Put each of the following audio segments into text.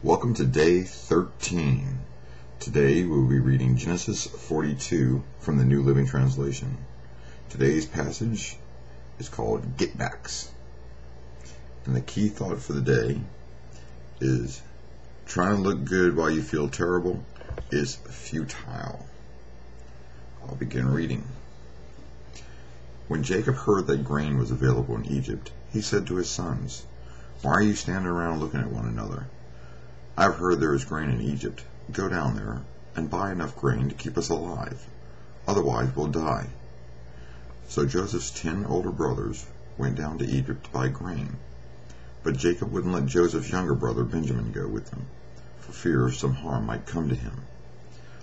Welcome to day 13. Today we will be reading Genesis 42 from the New Living Translation. Today's passage is called Getbacks. And the key thought for the day is trying to look good while you feel terrible is futile. I'll begin reading. When Jacob heard that grain was available in Egypt, he said to his sons, "Why are you standing around looking at one another? I have heard there is grain in Egypt. Go down there and buy enough grain to keep us alive. Otherwise we'll die." So Joseph's 10 older brothers went down to Egypt to buy grain. But Jacob wouldn't let Joseph's younger brother Benjamin go with them, for fear some harm might come to him.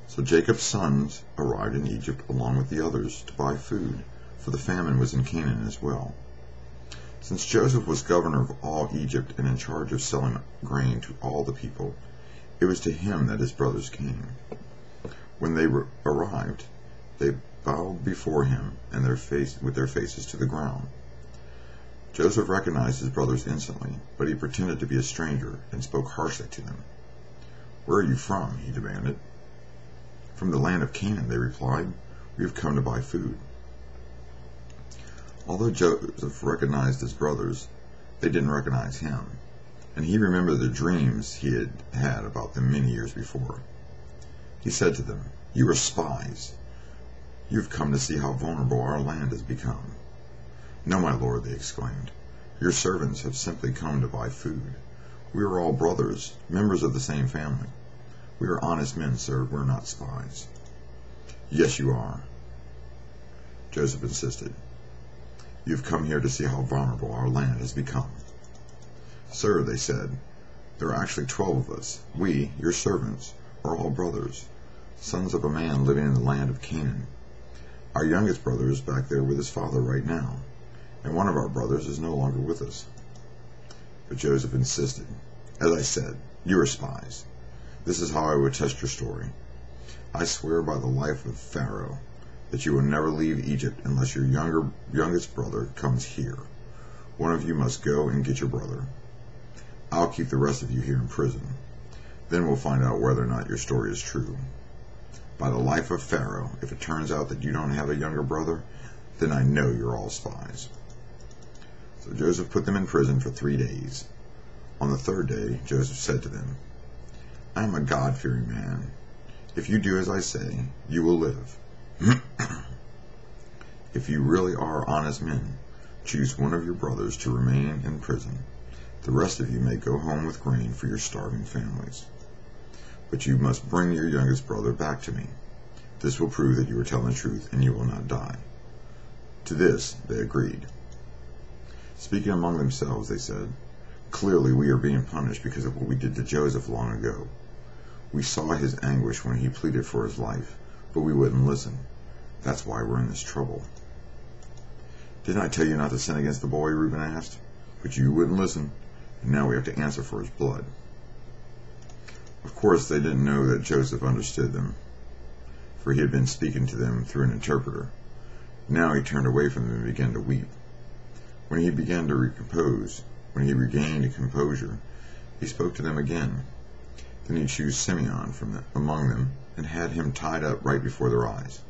So Jacob's sons arrived in Egypt along with the others to buy food, for the famine was in Canaan as well. Since Joseph was governor of all Egypt and in charge of selling grain to all the people, it was to him that his brothers came. When they arrived, they bowed before him and with their faces to the ground. Joseph recognized his brothers instantly, but he pretended to be a stranger and spoke harshly to them. "Where are you from?" he demanded. "From the land of Canaan," they replied. "We have come to buy food." Although Joseph recognized his brothers, they didn't recognize him, and he remembered the dreams he had had about them many years before. He said to them, "You are spies. You have come to see how vulnerable our land has become." "No, my lord," they exclaimed. "Your servants have simply come to buy food. We are all brothers, members of the same family. We are honest men, sir. We're not spies." "Yes, you are," Joseph insisted. "You've come here to see how vulnerable our land has become." "Sir," they said, "there are actually 12 of us. We, your servants, are all brothers, sons of a man living in the land of Canaan. Our youngest brother is back there with his father right now, and one of our brothers is no longer with us." But Joseph insisted, "As I said, you are spies. This is how I would test your story. I swear by the life of Pharaoh that you will never leave Egypt unless your youngest brother comes here. One of you must go and get your brother. I'll keep the rest of you here in prison. Then we'll find out whether or not your story is true. By the life of Pharaoh, if it turns out that you don't have a younger brother, then I know you're all spies." So Joseph put them in prison for 3 days. On the 3rd day, Joseph said to them, "I am a God-fearing man. If you do as I say, you will live. If you really are honest men, choose one of your brothers to remain in prison. The rest of you may go home with grain for your starving families. But you must bring your youngest brother back to me. This will prove that you are telling the truth and you will not die." To this they agreed. Speaking among themselves, they said, "Clearly we are being punished because of what we did to Joseph long ago. We saw his anguish when he pleaded for his life, but we wouldn't listen. That's why we're in this trouble." "Didn't I tell you not to sin against the boy?" Reuben asked. "But you wouldn't listen, and now we have to answer for his blood." Of course, they didn't know that Joseph understood them, for he had been speaking to them through an interpreter. Now he turned away from them and began to weep. When he regained composure, he spoke to them again. Then he chose Simeon from among them and had him tied up right before their eyes.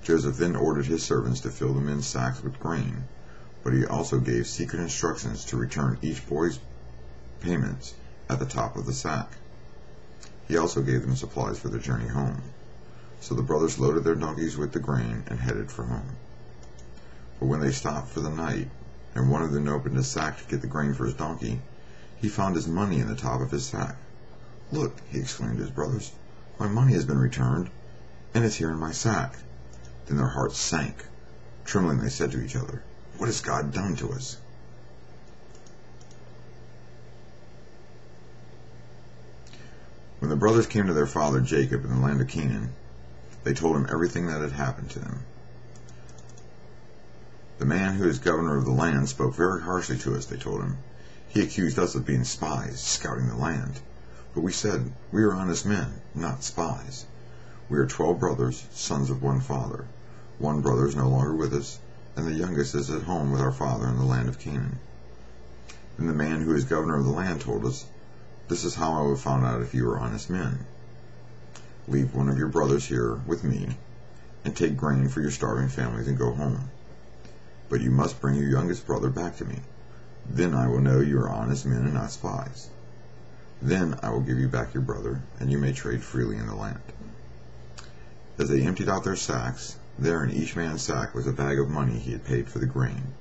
Joseph then ordered his servants to fill the men's sacks with grain, but he also gave secret instructions to return each boy's payments at the top of the sack. He also gave them supplies for their journey home. So the brothers loaded their donkeys with the grain and headed for home. But when they stopped for the night, and one of them opened his sack to get the grain for his donkey, he found his money in the top of his sack. "Look," he exclaimed to his brothers, "my money has been returned, and it's here in my sack." Then their hearts sank. Trembling, they said to each other, "What has God done to us?" When the brothers came to their father Jacob in the land of Canaan, they told him everything that had happened to them. "The man who is governor of the land spoke very harshly to us," they told him. "He accused us of being spies, scouting the land. But we said, 'We are honest men, not spies. We are 12 brothers, sons of one father. One brother is no longer with us, and the youngest is at home with our father in the land of Canaan.' Then the man who is governor of the land told us, This is how I would have found out if you were honest men. Leave one of your brothers here with me, and take grain for your starving families and go home. But you must bring your youngest brother back to me. Then I will know you are honest men and not spies. Then I will give you back your brother, and you may trade freely in the land." As they emptied out their sacks, there in each man's sack was a bag of money he had paid for the grain.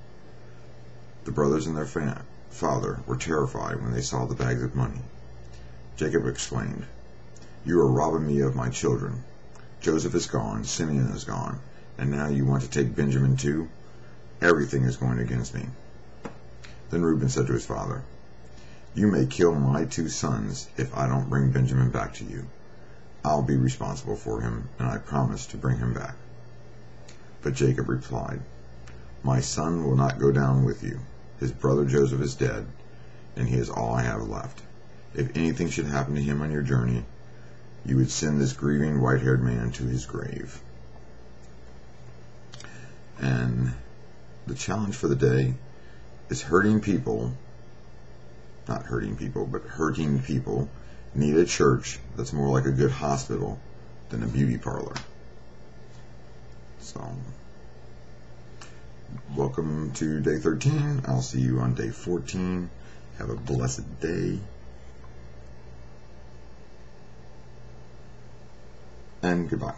The brothers and their father were terrified when they saw the bags of money. Jacob exclaimed, "You are robbing me of my children. Joseph is gone, Simeon is gone, and now you want to take Benjamin too? Everything is going against me." Then Reuben said to his father, "You may kill my 2 sons if I don't bring Benjamin back to you. I'll be responsible for him, and I promise to bring him back." But Jacob replied, "My son will not go down with you. His brother Joseph is dead, and he is all I have left. If anything should happen to him on your journey, you would send this grieving white-haired man to his grave." And the challenge for the day is hurting people need a church that's more like a good hospital than a beauty parlor. So, welcome to day 13. I'll see you on day 14. Have a blessed day. And goodbye.